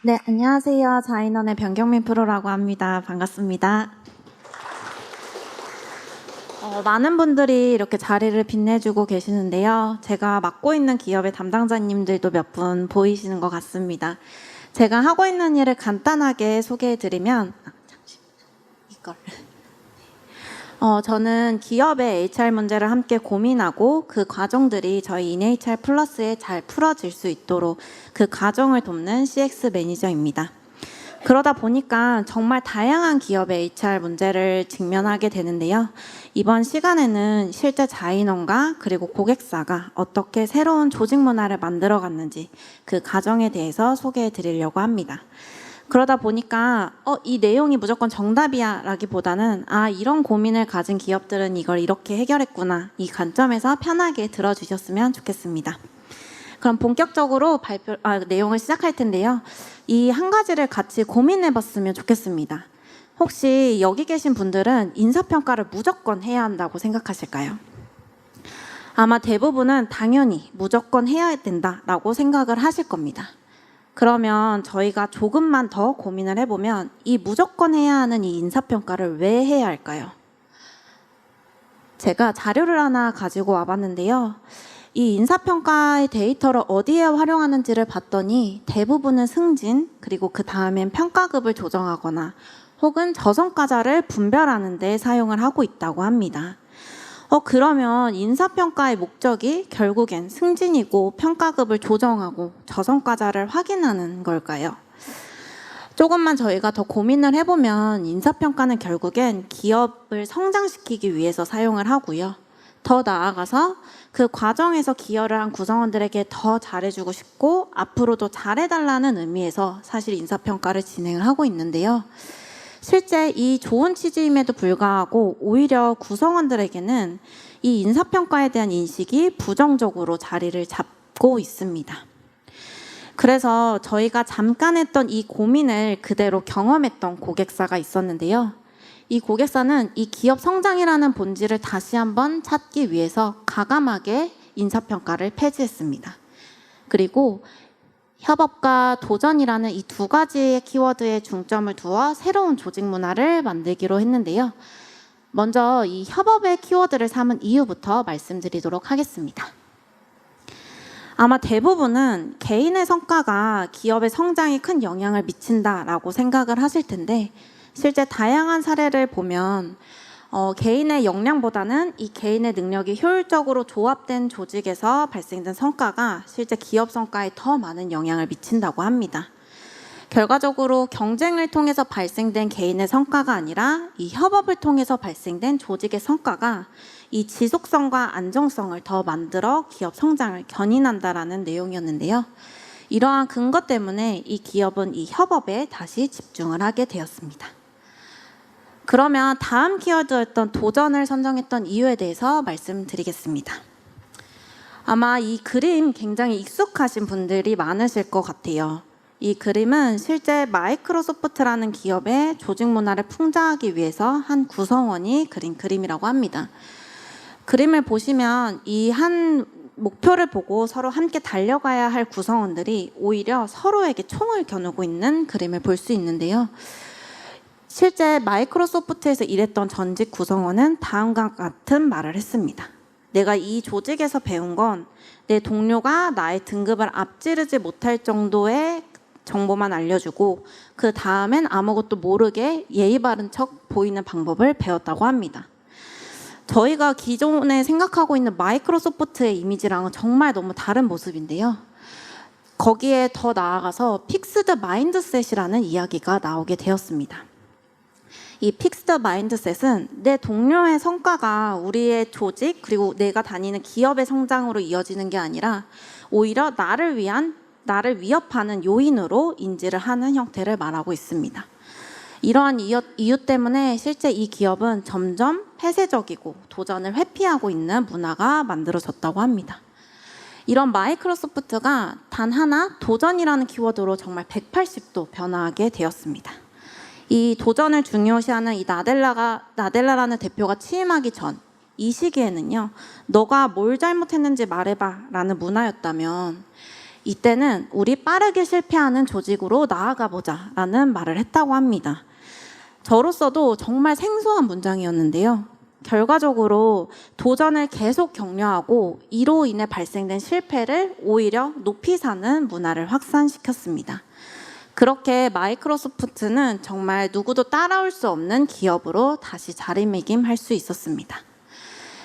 네, 안녕하세요. 자인원의 변경민 프로라고 합니다. 반갑습니다. 많은 분들이 이렇게 자리를 빛내주고 계시는데요. 제가 맡고 있는 기업의 담당자님들도 몇 분 보이시는 것 같습니다. 제가 하고 있는 일을 간단하게 소개해드리면, 저는 기업의 HR 문제를 함께 고민하고 그 과정들이 저희 인HR 플러스에 잘 풀어질 수 있도록 그 과정을 돕는 CX 매니저입니다. 그러다 보니까 정말 다양한 기업의 HR 문제를 직면하게 되는데요. 이번 시간에는 실제 자인원과 그리고 고객사가 어떻게 새로운 조직 문화를 만들어갔는지 그 과정에 대해서 소개해 드리려고 합니다. 그러다 보니까 이 내용이 무조건 정답이야 라기보다는 이런 고민을 가진 기업들은 이걸 이렇게 해결했구나, 이 관점에서 편하게 들어주셨으면 좋겠습니다. 그럼 본격적으로 내용을 시작할 텐데요. 이 한 가지를 같이 고민해봤으면 좋겠습니다. 혹시 여기 계신 분들은 인사평가를 무조건 해야 한다고 생각하실까요? 아마 대부분은 당연히 무조건 해야 된다라고 생각을 하실 겁니다. 그러면 저희가 조금만 더 고민을 해보면 이 무조건 해야 하는 이 인사평가를 왜 해야 할까요? 제가 자료를 하나 가지고 와봤는데요. 이 인사평가의 데이터를 어디에 활용하는지를 봤더니 대부분은 승진, 그리고 그 다음엔 평가급을 조정하거나 혹은 저성과자를 분별하는 데 사용을 하고 있다고 합니다. 그러면 인사평가의 목적이 결국엔 승진이고 평가급을 조정하고 저성과자를 확인하는 걸까요? 조금만 저희가 더 고민을 해보면 인사평가는 결국엔 기업을 성장시키기 위해서 사용을 하고요. 더 나아가서 그 과정에서 기여를 한 구성원들에게 더 잘해주고 싶고 앞으로도 잘해달라는 의미에서 사실 인사평가를 진행을 하고 있는데요. 실제 이 좋은 취지임에도 불구하고 오히려 구성원들에게는 이 인사평가에 대한 인식이 부정적으로 자리를 잡고 있습니다. 그래서 저희가 잠깐 했던 이 고민을 그대로 경험했던 고객사가 있었는데요. 이 고객사는 이 기업 성장이라는 본질을 다시 한번 찾기 위해서 과감하게 인사평가를 폐지했습니다. 그리고 협업과 도전이라는 이 두 가지의 키워드에 중점을 두어 새로운 조직 문화를 만들기로 했는데요. 먼저 이 협업의 키워드를 삼은 이유부터 말씀드리도록 하겠습니다. 아마 대부분은 개인의 성과가 기업의 성장에 큰 영향을 미친다라고 생각을 하실 텐데 실제 다양한 사례를 보면 개인의 역량보다는 이 개인의 능력이 효율적으로 조합된 조직에서 발생된 성과가 실제 기업 성과에 더 많은 영향을 미친다고 합니다. 결과적으로 경쟁을 통해서 발생된 개인의 성과가 아니라 이 협업을 통해서 발생된 조직의 성과가 이 지속성과 안정성을 더 만들어 기업 성장을 견인한다라는 내용이었는데요. 이러한 근거 때문에 이 기업은 이 협업에 다시 집중을 하게 되었습니다. 그러면 다음 키워드였던 도전을 선정했던 이유에 대해서 말씀드리겠습니다. 아마 이 그림 굉장히 익숙하신 분들이 많으실 것 같아요. 이 그림은 실제 마이크로소프트라는 기업의 조직 문화를 풍자하기 위해서 한 구성원이 그린 그림이라고 합니다. 그림을 보시면 이 한 목표를 보고 서로 함께 달려가야 할 구성원들이 오히려 서로에게 총을 겨누고 있는 그림을 볼 수 있는데요. 실제 마이크로소프트에서 일했던 전직 구성원은 다음과 같은 말을 했습니다. 내가 이 조직에서 배운 건 내 동료가 나의 등급을 앞지르지 못할 정도의 정보만 알려주고 그 다음엔 아무것도 모르게 예의 바른 척 보이는 방법을 배웠다고 합니다. 저희가 기존에 생각하고 있는 마이크로소프트의 이미지랑은 정말 너무 다른 모습인데요. 거기에 더 나아가서 픽스드 마인드셋이라는 이야기가 나오게 되었습니다. 이 픽스드 마인드셋은 내 동료의 성과가 우리의 조직 그리고 내가 다니는 기업의 성장으로 이어지는 게 아니라 오히려 나를 위협하는 요인으로 인지를 하는 형태를 말하고 있습니다. 이러한 이유 때문에 실제 이 기업은 점점 폐쇄적이고 도전을 회피하고 있는 문화가 만들어졌다고 합니다. 이런 마이크로소프트가 단 하나 도전이라는 키워드로 정말 180도 변화하게 되었습니다. 이 도전을 중요시하는 이 나델라라는 대표가 취임하기 전 이 시기에는요, 너가 뭘 잘못했는지 말해봐 라는 문화였다면 이때는 우리 빠르게 실패하는 조직으로 나아가 보자라는 말을 했다고 합니다. 저로서도 정말 생소한 문장이었는데요. 결과적으로 도전을 계속 격려하고 이로 인해 발생된 실패를 오히려 높이 사는 문화를 확산시켰습니다. 그렇게 마이크로소프트는 정말 누구도 따라올 수 없는 기업으로 다시 자리매김할 수 있었습니다.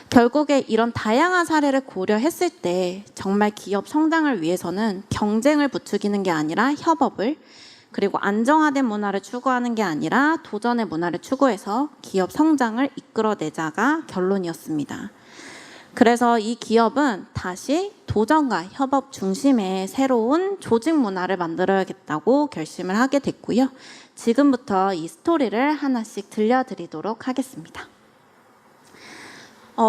결국에 이런 다양한 사례를 고려했을 때 정말 기업 성장을 위해서는 경쟁을 부추기는 게 아니라 협업을, 그리고 안정화된 문화를 추구하는 게 아니라 도전의 문화를 추구해서 기업 성장을 이끌어내자가 결론이었습니다. 그래서 이 기업은 다시 도전과 협업 중심의 새로운 조직 문화를 만들어야겠다고 결심을 하게 됐고요. 지금부터 이 스토리를 하나씩 들려드리도록 하겠습니다.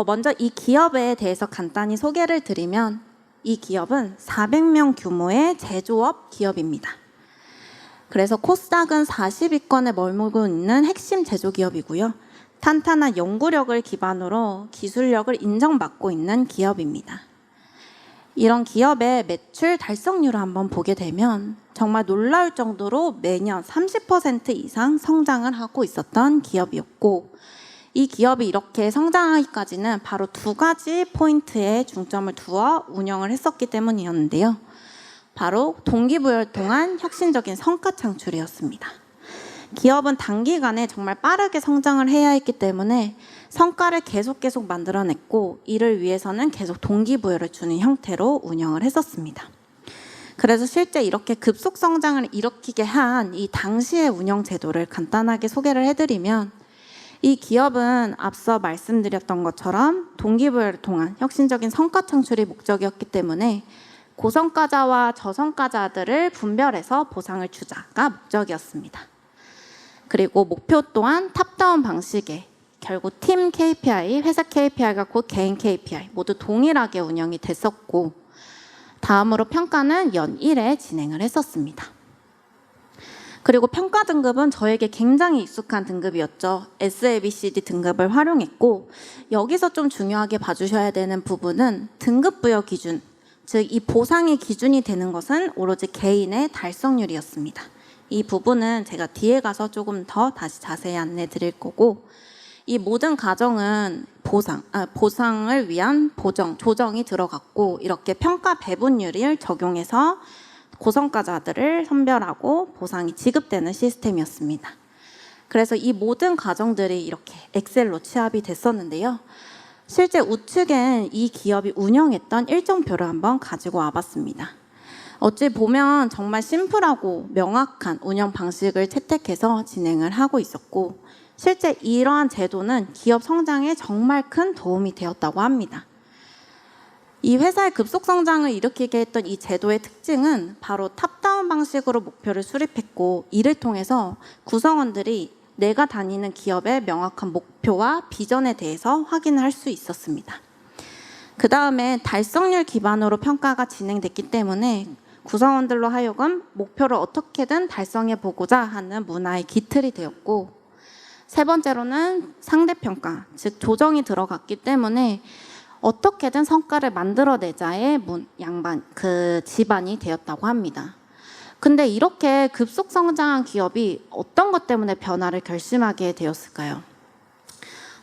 먼저 이 기업에 대해서 간단히 소개를 드리면 이 기업은 400명 규모의 제조업 기업입니다. 그래서 코스닥은 40위권에 머물고 있는 핵심 제조기업이고요. 탄탄한 연구력을 기반으로 기술력을 인정받고 있는 기업입니다. 이런 기업의 매출 달성률을 한번 보게 되면 정말 놀라울 정도로 매년 30% 이상 성장을 하고 있었던 기업이었고, 이 기업이 이렇게 성장하기까지는 바로 두 가지 포인트에 중점을 두어 운영을 했었기 때문이었는데요. 바로 동기부여를 통한 혁신적인 성과 창출이었습니다. 기업은 단기간에 정말 빠르게 성장을 해야 했기 때문에 성과를 계속 만들어냈고, 이를 위해서는 계속 동기부여를 주는 형태로 운영을 했었습니다. 그래서 실제 이렇게 급속 성장을 일으키게 한 이 당시의 운영 제도를 간단하게 소개를 해드리면, 이 기업은 앞서 말씀드렸던 것처럼 동기부여를 통한 혁신적인 성과 창출이 목적이었기 때문에 고성과자와 저성과자들을 분별해서 보상을 주자가 목적이었습니다. 그리고 목표 또한 탑다운 방식의, 결국 팀 KPI, 회사 KPI가 곧 개인 KPI 모두 동일하게 운영이 됐었고, 다음으로 평가는 연 1회 진행을 했었습니다. 그리고 평가 등급은 저에게 굉장히 익숙한 등급이었죠. SABCD 등급을 활용했고, 여기서 좀 중요하게 봐주셔야 되는 부분은 등급 부여 기준, 즉 이 보상의 기준이 되는 것은 오로지 개인의 달성률이었습니다. 이 부분은 제가 뒤에 가서 조금 더 다시 자세히 안내 드릴 거고, 이 모든 과정은 보상을 위한 조정이 들어갔고, 이렇게 평가 배분율을 적용해서 고성과자들을 선별하고 보상이 지급되는 시스템이었습니다. 그래서 이 모든 과정들이 이렇게 엑셀로 취합이 됐었는데요. 실제 우측엔 이 기업이 운영했던 일정표를 한번 가지고 와봤습니다. 어찌 보면 정말 심플하고 명확한 운영 방식을 채택해서 진행을 하고 있었고, 실제 이러한 제도는 기업 성장에 정말 큰 도움이 되었다고 합니다. 이 회사의 급속 성장을 일으키게 했던 이 제도의 특징은 바로 탑다운 방식으로 목표를 수립했고, 이를 통해서 구성원들이 내가 다니는 기업의 명확한 목표와 비전에 대해서 확인을 할 수 있었습니다. 그 다음에 달성률 기반으로 평가가 진행됐기 때문에 구성원들로 하여금 목표를 어떻게든 달성해 보고자 하는 문화의 기틀이 되었고, 세 번째로는 상대평가, 즉 조정이 들어갔기 때문에 어떻게든 성과를 만들어내자의 지반이 되었다고 합니다. 근데 이렇게 급속 성장한 기업이 어떤 것 때문에 변화를 결심하게 되었을까요?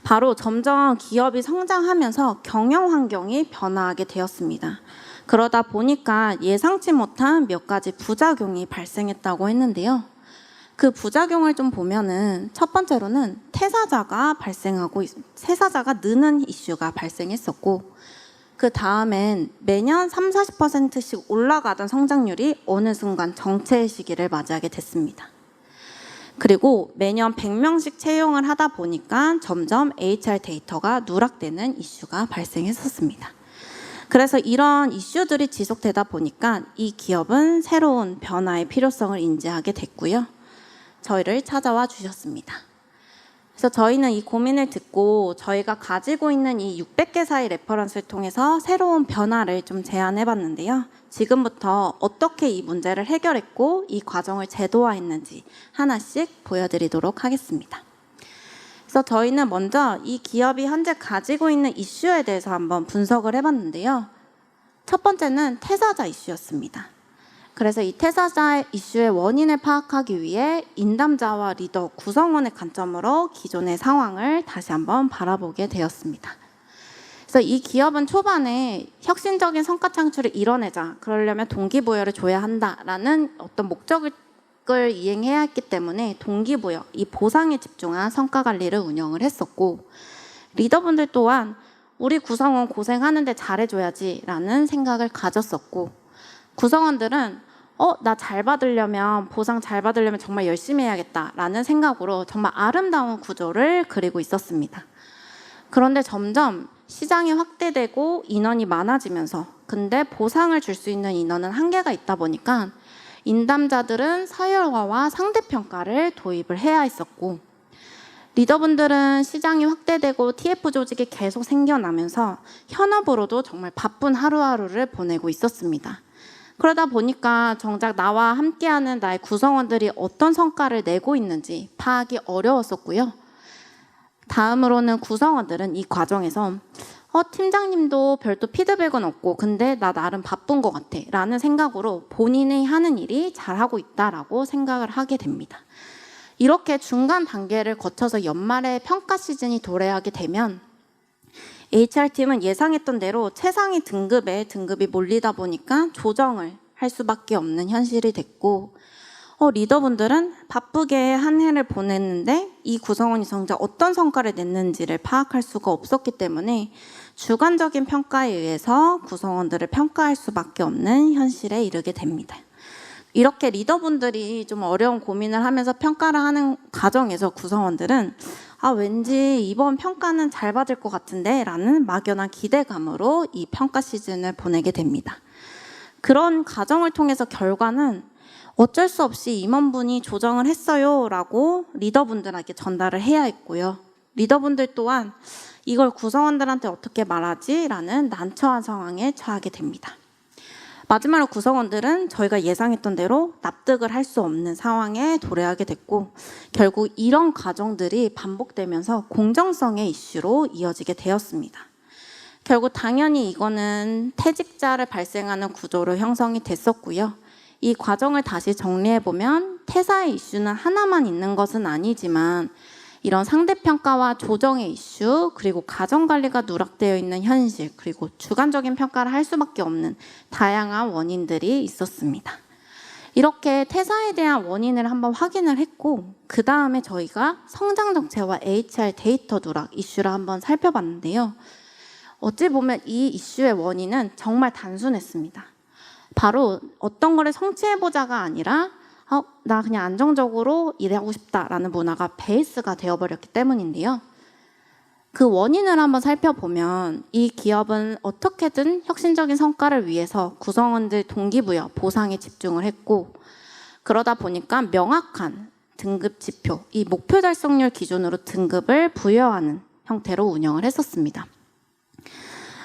바로 점점 기업이 성장하면서 경영 환경이 변화하게 되었습니다. 그러다 보니까 예상치 못한 몇 가지 부작용이 발생했다고 했는데요. 그 부작용을 좀 보면은 첫 번째로는 퇴사자가 느는 이슈가 발생했었고, 그 다음엔 매년 30~40%씩 올라가던 성장률이 어느 순간 정체의 시기를 맞이하게 됐습니다. 그리고 매년 100명씩 채용을 하다 보니까 점점 HR 데이터가 누락되는 이슈가 발생했었습니다. 그래서 이런 이슈들이 지속되다 보니까 이 기업은 새로운 변화의 필요성을 인지하게 됐고요. 저희를 찾아와 주셨습니다. 그래서 저희는 이 고민을 듣고 저희가 가지고 있는 이 600개사의 레퍼런스를 통해서 새로운 변화를 좀 제안해 봤는데요. 지금부터 어떻게 이 문제를 해결했고 이 과정을 제도화했는지 하나씩 보여드리도록 하겠습니다. 그래서 저희는 먼저 이 기업이 현재 가지고 있는 이슈에 대해서 한번 분석을 해봤는데요. 첫 번째는 퇴사자 이슈였습니다. 그래서 이 퇴사자 이슈의 원인을 파악하기 위해 인담자와 리더, 구성원의 관점으로 기존의 상황을 다시 한번 바라보게 되었습니다. 그래서 이 기업은 초반에 혁신적인 성과 창출을 이뤄내자, 그러려면 동기부여를 줘야 한다라는 어떤 목적을 이행해야 했기 때문에 동기부여, 이 보상에 집중한 성과관리를 운영을 했었고, 리더분들 또한 우리 구성원 고생하는데 잘해줘야지 라는 생각을 가졌었고, 구성원들은 나 잘 받으려면, 보상 잘 받으려면 정말 열심히 해야겠다 라는 생각으로 정말 아름다운 구조를 그리고 있었습니다. 그런데 점점 시장이 확대되고 인원이 많아지면서, 근데 보상을 줄 수 있는 인원은 한계가 있다 보니까 인담자들은 서열화와 상대평가를 도입을 해야 했었고, 리더분들은 시장이 확대되고 TF 조직이 계속 생겨나면서 현업으로도 정말 바쁜 하루하루를 보내고 있었습니다. 그러다 보니까 정작 나와 함께하는 나의 구성원들이 어떤 성과를 내고 있는지 파악이 어려웠었고요. 다음으로는 구성원들은 이 과정에서 팀장님도 별도 피드백은 없고 근데 나 나름 바쁜 것 같아 라는 생각으로 본인이 하는 일이 잘하고 있다라고 생각을 하게 됩니다. 이렇게 중간 단계를 거쳐서 연말에 평가 시즌이 도래하게 되면 HR팀은 예상했던 대로 최상위 등급이 몰리다 보니까 조정을 할 수밖에 없는 현실이 됐고, 리더분들은 바쁘게 한 해를 보냈는데 이 구성원이 정작 어떤 성과를 냈는지를 파악할 수가 없었기 때문에 주관적인 평가에 의해서 구성원들을 평가할 수밖에 없는 현실에 이르게 됩니다. 이렇게 리더분들이 좀 어려운 고민을 하면서 평가를 하는 과정에서 구성원들은 왠지 이번 평가는 잘 받을 것 같은데 라는 막연한 기대감으로 이 평가 시즌을 보내게 됩니다. 그런 과정을 통해서 결과는 어쩔 수 없이 임원분이 조정을 했어요 라고 리더분들에게 전달을 해야 했고요. 리더분들 또한 이걸 구성원들한테 어떻게 말하지? 라는 난처한 상황에 처하게 됩니다. 마지막으로 구성원들은 저희가 예상했던 대로 납득을 할 수 없는 상황에 도래하게 됐고, 결국 이런 과정들이 반복되면서 공정성의 이슈로 이어지게 되었습니다. 결국 당연히 이거는 퇴직자를 발생하는 구조로 형성이 됐었고요. 이 과정을 다시 정리해보면 퇴사의 이슈는 하나만 있는 것은 아니지만 이런 상대평가와 조정의 이슈, 그리고 가정관리가 누락되어 있는 현실, 그리고 주관적인 평가를 할 수밖에 없는 다양한 원인들이 있었습니다. 이렇게 퇴사에 대한 원인을 한번 확인을 했고, 그 다음에 저희가 성장 정체와 HR 데이터 누락 이슈를 한번 살펴봤는데요. 어찌 보면 이 이슈의 원인은 정말 단순했습니다. 바로 어떤 거를 성취해보자가 아니라 나 그냥 안정적으로 일하고 싶다라는 문화가 베이스가 되어버렸기 때문인데요. 그 원인을 한번 살펴보면 이 기업은 어떻게든 혁신적인 성과를 위해서 구성원들 동기부여, 보상에 집중을 했고, 그러다 보니까 명확한 등급 지표, 이 목표 달성률 기준으로 등급을 부여하는 형태로 운영을 했었습니다.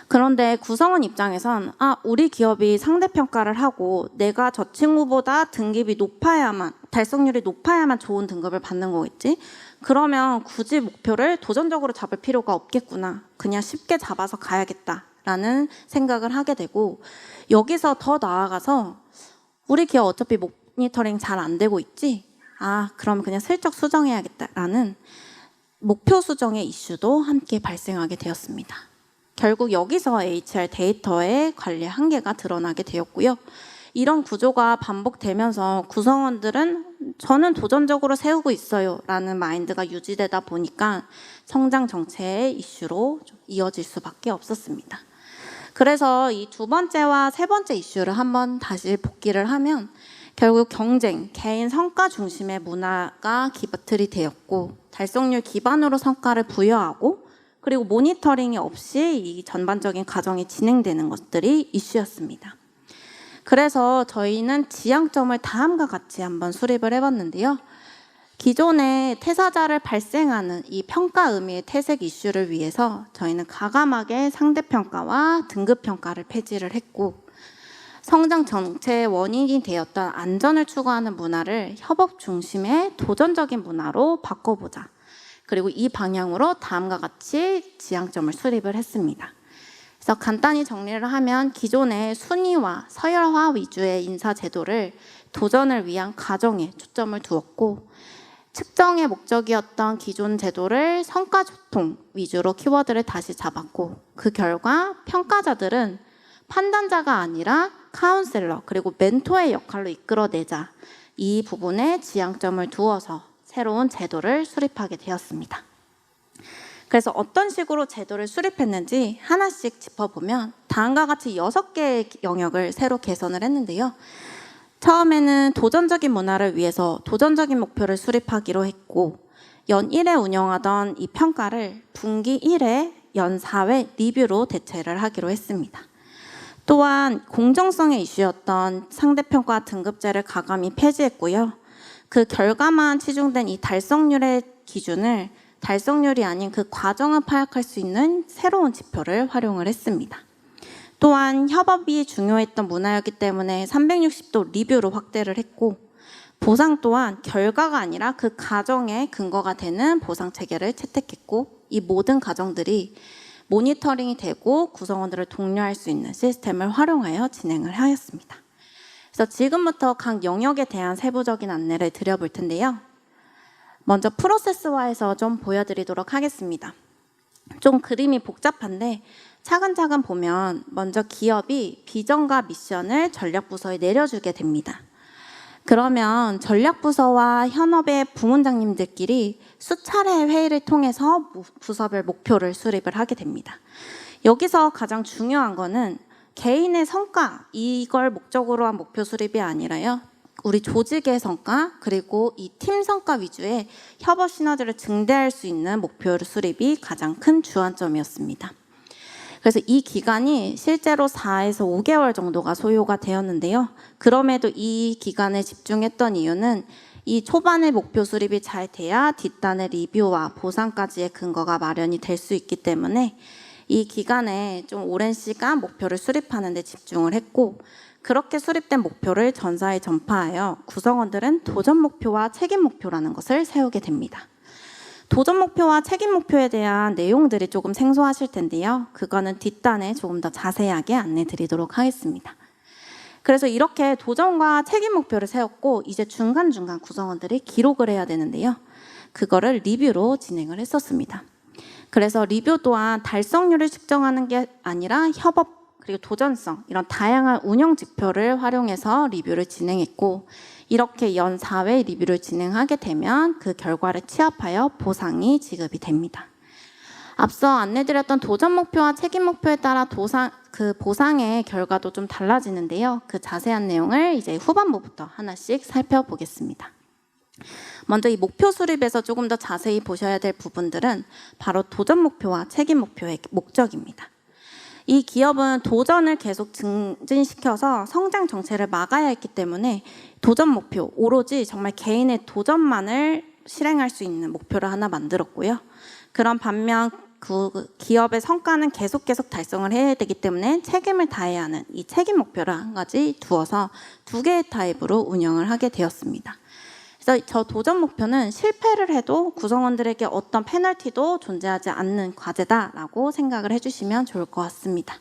그런데 구성원 입장에선 우리 기업이 상대평가를 하고 내가 저 친구보다 등급이 높아야만, 달성률이 높아야만 좋은 등급을 받는 거겠지? 그러면 굳이 목표를 도전적으로 잡을 필요가 없겠구나. 그냥 쉽게 잡아서 가야겠다라는 생각을 하게 되고, 여기서 더 나아가서 우리 기업 어차피 모니터링 잘 안 되고 있지? 그럼 그냥 슬쩍 수정해야겠다라는 목표 수정의 이슈도 함께 발생하게 되었습니다. 결국 여기서 HR 데이터의 관리 한계가 드러나게 되었고요. 이런 구조가 반복되면서 구성원들은 저는 도전적으로 세우고 있어요 라는 마인드가 유지되다 보니까 성장 정체의 이슈로 좀 이어질 수밖에 없었습니다. 그래서 이 두 번째와 세 번째 이슈를 한번 다시 복기를 하면 결국 경쟁, 개인 성과 중심의 문화가 기반이 되었고, 달성률 기반으로 성과를 부여하고, 그리고 모니터링이 없이 이 전반적인 과정이 진행되는 것들이 이슈였습니다. 그래서 저희는 지향점을 다음과 같이 한번 수립을 해봤는데요. 기존의 퇴사자를 발생하는 이 평가 의미의 퇴색 이슈를 위해서 저희는 과감하게 상대평가와 등급평가를 폐지를 했고, 성장 정체의 원인이 되었던 안전을 추구하는 문화를 협업 중심의 도전적인 문화로 바꿔보자. 그리고 이 방향으로 다음과 같이 지향점을 수립을 했습니다. 그래서 간단히 정리를 하면 기존의 순위와 서열화 위주의 인사 제도를 도전을 위한 과정에 초점을 두었고, 측정의 목적이었던 기존 제도를 성과 소통 위주로 키워드를 다시 잡았고, 그 결과 평가자들은 판단자가 아니라 카운셀러 그리고 멘토의 역할로 이끌어내자, 이 부분에 지향점을 두어서 새로운 제도를 수립하게 되었습니다. 그래서 어떤 식으로 제도를 수립했는지 하나씩 짚어보면 다음과 같이 6개의 영역을 새로 개선을 했는데요. 처음에는 도전적인 문화를 위해서 도전적인 목표를 수립하기로 했고, 연 1회 운영하던 이 평가를 분기 1회, 연 4회 리뷰로 대체를 하기로 했습니다. 또한 공정성의 이슈였던 상대평가 등급제를 가감히 폐지했고요. 그 결과만 치중된 이 달성률의 기준을 달성률이 아닌 그 과정을 파악할 수 있는 새로운 지표를 활용을 했습니다. 또한 협업이 중요했던 문화였기 때문에 360도 리뷰로 확대를 했고, 보상 또한 결과가 아니라 그 과정의 근거가 되는 보상 체계를 채택했고, 이 모든 과정들이 모니터링이 되고 구성원들을 독려할 수 있는 시스템을 활용하여 진행을 하였습니다. 그래서 지금부터 각 영역에 대한 세부적인 안내를 드려볼 텐데요. 먼저 프로세스화해서 좀 보여드리도록 하겠습니다. 좀 그림이 복잡한데 차근차근 보면 먼저 기업이 비전과 미션을 전략부서에 내려주게 됩니다. 그러면 전략부서와 현업의 부문장님들끼리 수차례 회의를 통해서 부서별 목표를 수립을 하게 됩니다. 여기서 가장 중요한 거는 개인의 성과, 이걸 목적으로 한 목표 수립이 아니라요, 우리 조직의 성과 그리고 이 팀 성과 위주의 협업 시너지를 증대할 수 있는 목표 수립이 가장 큰 주안점이었습니다. 그래서 이 기간이 실제로 4에서 5개월 정도가 소요가 되었는데요. 그럼에도 이 기간에 집중했던 이유는 이 초반의 목표 수립이 잘 돼야 뒷단의 리뷰와 보상까지의 근거가 마련이 될 수 있기 때문에 이 기간에 좀 오랜 시간 목표를 수립하는 데 집중을 했고, 그렇게 수립된 목표를 전사에 전파하여 구성원들은 도전 목표와 책임 목표라는 것을 세우게 됩니다. 도전 목표와 책임 목표에 대한 내용들이 조금 생소하실 텐데요. 그거는 뒷단에 조금 더 자세하게 안내 드리도록 하겠습니다. 그래서 이렇게 도전과 책임 목표를 세웠고, 이제 중간중간 구성원들이 기록을 해야 되는데요. 그거를 리뷰로 진행을 했었습니다. 그래서 리뷰 또한 달성률을 측정하는 게 아니라 협업 그리고 도전성, 이런 다양한 운영 지표를 활용해서 리뷰를 진행했고, 이렇게 연 4회 리뷰를 진행하게 되면 그 결과를 취합하여 보상이 지급이 됩니다. 앞서 안내드렸던 도전 목표와 책임 목표에 따라 그 보상의 결과도 좀 달라지는데요. 그 자세한 내용을 이제 후반부부터 하나씩 살펴보겠습니다. 먼저 이 목표 수립에서 조금 더 자세히 보셔야 될 부분들은 바로 도전 목표와 책임 목표의 목적입니다. 이 기업은 도전을 계속 증진시켜서 성장 정체를 막아야 했기 때문에 도전 목표, 오로지 정말 개인의 도전만을 실행할 수 있는 목표를 하나 만들었고요. 그런 반면 그 기업의 성과는 계속 달성을 해야 되기 때문에 책임을 다해야 하는 이 책임 목표를 한 가지 두어서 2개의 타입으로 운영을 하게 되었습니다. 그래서 저 도전 목표는 실패를 해도 구성원들에게 어떤 페널티도 존재하지 않는 과제다라고 생각을 해주시면 좋을 것 같습니다.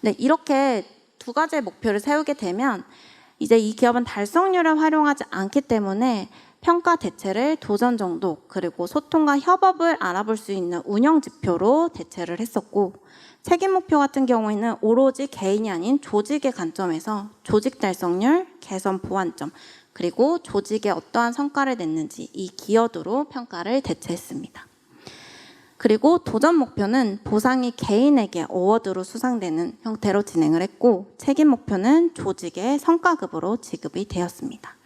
네, 이렇게 2가지의 목표를 세우게 되면 이제 이 기업은 달성률을 활용하지 않기 때문에 평가 대체를 도전 정도 그리고 소통과 협업을 알아볼 수 있는 운영 지표로 대체를 했었고, 책임 목표 같은 경우에는 오로지 개인이 아닌 조직의 관점에서 조직 달성률, 개선 보완점, 그리고 조직에 어떠한 성과를 냈는지 이 기여도로 평가를 대체했습니다. 그리고 도전 목표는 보상이 개인에게 어워드로 수상되는 형태로 진행을 했고, 책임 목표는 조직의 성과급으로 지급이 되었습니다.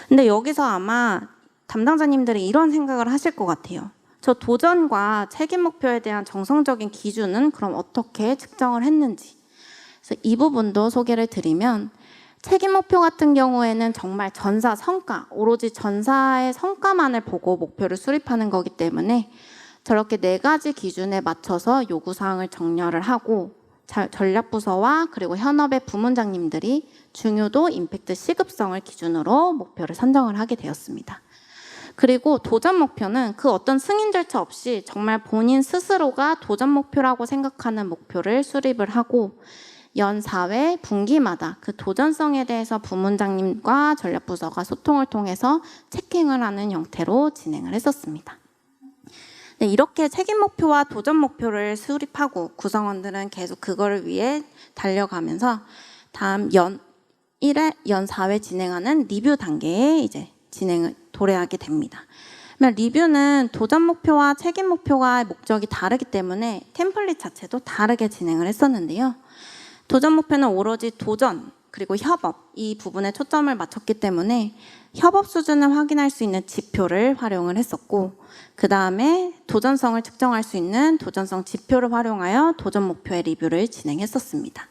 근데 여기서 아마 담당자님들이 이런 생각을 하실 것 같아요. 저 도전과 책임 목표에 대한 정성적인 기준은 그럼 어떻게 측정을 했는지. 그래서 이 부분도 소개를 드리면, 책임 목표 같은 경우에는 정말 전사 성과, 오로지 전사의 성과만을 보고 목표를 수립하는 거기 때문에 저렇게 4가지 기준에 맞춰서 요구사항을 정렬을 하고 전략부서와 그리고 현업의 부문장님들이 중요도, 임팩트, 시급성을 기준으로 목표를 선정을 하게 되었습니다. 그리고 도전 목표는 그 어떤 승인 절차 없이 정말 본인 스스로가 도전 목표라고 생각하는 목표를 수립을 하고 연 4회 분기마다 그 도전성에 대해서 부문장님과 전략부서가 소통을 통해서 체킹을 하는 형태로 진행을 했었습니다. 네, 이렇게 책임 목표와 도전 목표를 수립하고 구성원들은 계속 그거를 위해 달려가면서 다음 연 1회, 연 4회 진행하는 리뷰 단계에 이제 진행을 도래하게 됩니다. 리뷰는 도전 목표와 책임 목표가 목적이 다르기 때문에 템플릿 자체도 다르게 진행을 했었는데요. 도전 목표는 오로지 도전 그리고 협업 이 부분에 초점을 맞췄기 때문에 협업 수준을 확인할 수 있는 지표를 활용을 했었고 그 다음에 도전성을 측정할 수 있는 도전성 지표를 활용하여 도전 목표의 리뷰를 진행했었습니다.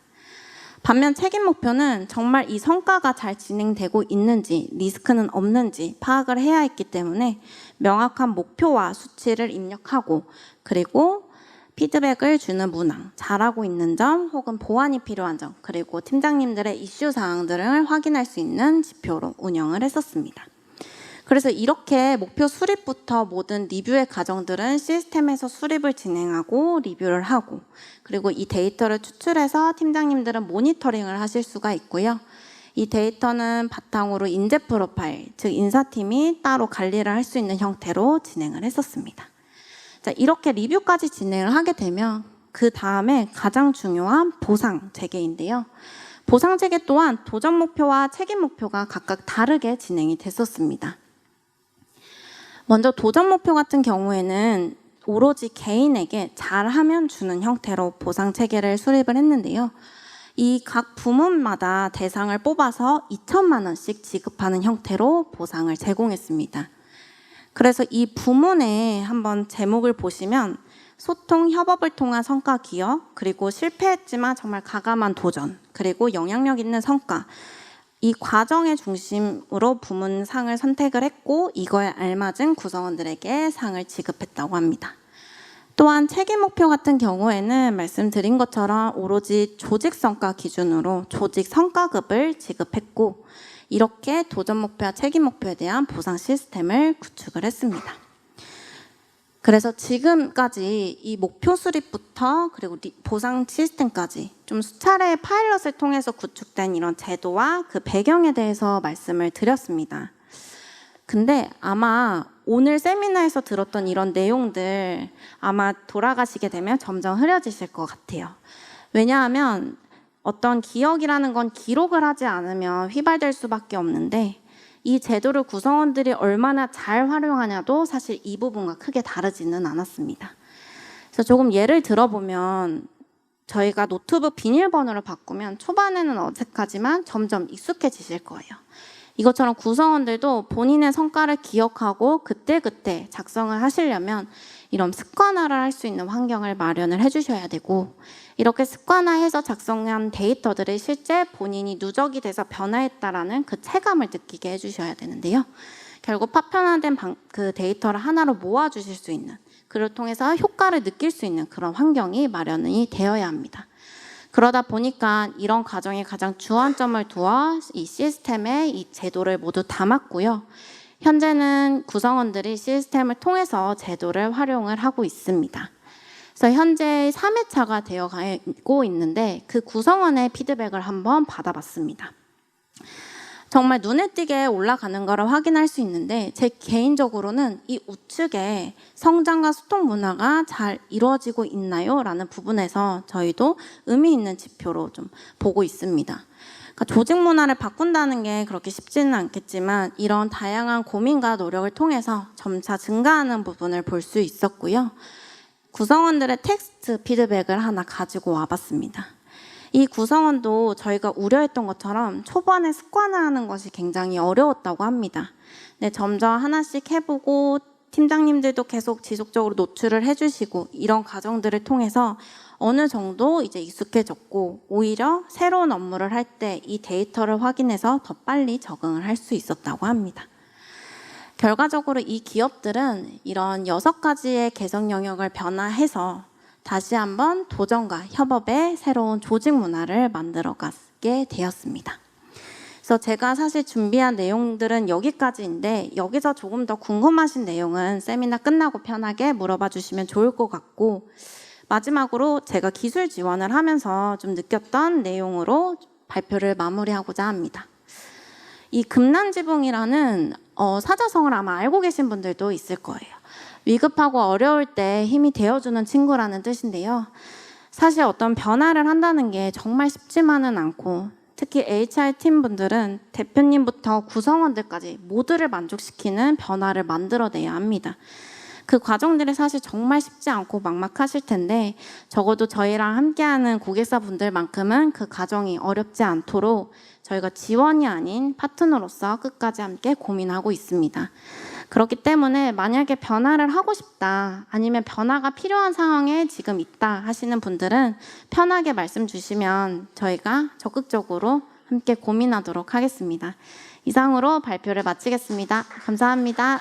반면 책임 목표는 정말 이 성과가 잘 진행되고 있는지 리스크는 없는지 파악을 해야 했기 때문에 명확한 목표와 수치를 입력하고 그리고 피드백을 주는 문항, 잘하고 있는 점 혹은 보완이 필요한 점 그리고 팀장님들의 이슈 사항들을 확인할 수 있는 지표로 운영을 했었습니다. 그래서 이렇게 목표 수립부터 모든 리뷰의 과정들은 시스템에서 수립을 진행하고 리뷰를 하고 그리고 이 데이터를 추출해서 팀장님들은 모니터링을 하실 수가 있고요. 이 데이터는 바탕으로 인재 프로파일, 즉 인사팀이 따로 관리를 할 수 있는 형태로 진행을 했었습니다. 자, 이렇게 리뷰까지 진행을 하게 되면 그 다음에 가장 중요한 보상 체계인데요. 보상 체계 또한 도전 목표와 책임 목표가 각각 다르게 진행이 됐었습니다. 먼저 도전 목표 같은 경우에는 오로지 개인에게 잘하면 주는 형태로 보상 체계를 수립을 했는데요. 이 각 부문마다 대상을 뽑아서 2천만 원씩 지급하는 형태로 보상을 제공했습니다. 그래서 이 부문에 한번 제목을 보시면 소통, 협업을 통한 성과 기여, 그리고 실패했지만 정말 가감한 도전, 그리고 영향력 있는 성과 이 과정의 중심으로 부문상을 선택을 했고 이거에 알맞은 구성원들에게 상을 지급했다고 합니다. 또한 책임 목표 같은 경우에는 말씀드린 것처럼 오로지 조직 성과 기준으로 조직 성과급을 지급했고 이렇게 도전 목표와 책임 목표에 대한 보상 시스템을 구축을 했습니다. 그래서 지금까지 이 목표 수립부터 그리고 보상 시스템까지 좀 수차례의 파일럿을 통해서 구축된 이런 제도와 그 배경에 대해서 말씀을 드렸습니다. 근데 아마 오늘 세미나에서 들었던 이런 내용들 아마 돌아가시게 되면 점점 흐려지실 것 같아요. 왜냐하면 어떤 기억이라는 건 기록을 하지 않으면 휘발될 수밖에 없는데 이 제도를 구성원들이 얼마나 잘 활용하냐도 사실 이 부분과 크게 다르지는 않았습니다. 그래서 조금 예를 들어보면 저희가 노트북 비밀번호를 바꾸면 초반에는 어색하지만 점점 익숙해지실 거예요. 이것처럼 구성원들도 본인의 성과를 기억하고 그때그때 작성을 하시려면 이런 습관화를 할 수 있는 환경을 마련을 해주셔야 되고 이렇게 습관화해서 작성한 데이터들이 실제 본인이 누적이 돼서 변화했다라는 그 체감을 느끼게 해주셔야 되는데요. 결국 파편화된 그 데이터를 하나로 모아주실 수 있는 그를 통해서 효과를 느낄 수 있는 그런 환경이 마련이 되어야 합니다. 그러다 보니까 이런 과정에 가장 주안점을 두어 이 시스템에 이 제도를 모두 담았고요. 현재는 구성원들이 시스템을 통해서 제도를 활용을 하고 있습니다. 그래서 현재 3회차가 되어가고 있는데 그 구성원의 피드백을 한번 받아봤습니다. 정말 눈에 띄게 올라가는 거를 확인할 수 있는데 제 개인적으로는 이 우측에 성장과 소통 문화가 잘 이루어지고 있나요? 라는 부분에서 저희도 의미 있는 지표로 좀 보고 있습니다. 그러니까 조직 문화를 바꾼다는 게 그렇게 쉽지는 않겠지만 이런 다양한 고민과 노력을 통해서 점차 증가하는 부분을 볼 수 있었고요. 구성원들의 텍스트 피드백을 하나 가지고 와봤습니다. 이 구성원도 저희가 우려했던 것처럼 초반에 습관화하는 것이 굉장히 어려웠다고 합니다. 근데 점점 하나씩 해보고 팀장님들도 계속 지속적으로 노출을 해주시고 이런 과정들을 통해서 어느 정도 이제 익숙해졌고 오히려 새로운 업무를 할 때 이 데이터를 확인해서 더 빨리 적응을 할 수 있었다고 합니다. 결과적으로 이 기업들은 이런 6가지의 개선 영역을 변화해서 다시 한번 도전과 협업의 새로운 조직 문화를 만들어가게 되었습니다. 그래서 제가 사실 준비한 내용들은 여기까지인데 여기서 조금 더 궁금하신 내용은 세미나 끝나고 편하게 물어봐 주시면 좋을 것 같고, 마지막으로 제가 기술 지원을 하면서 좀 느꼈던 내용으로 발표를 마무리하고자 합니다. 이 금난지붕이라는 사자성어를 아마 알고 계신 분들도 있을 거예요. 위급하고 어려울 때 힘이 되어주는 친구라는 뜻인데요. 사실 어떤 변화를 한다는 게 정말 쉽지만은 않고, 특히 HR팀 분들은 대표님부터 구성원들까지 모두를 만족시키는 변화를 만들어내야 합니다. 그 과정들이 사실 정말 쉽지 않고 막막하실 텐데, 적어도 저희랑 함께하는 고객사분들만큼은 그 과정이 어렵지 않도록 저희가 지원이 아닌 파트너로서 끝까지 함께 고민하고 있습니다. 그렇기 때문에 만약에 변화를 하고 싶다, 아니면 변화가 필요한 상황에 지금 있다 하시는 분들은 편하게 말씀 주시면 저희가 적극적으로 함께 고민하도록 하겠습니다. 이상으로 발표를 마치겠습니다. 감사합니다.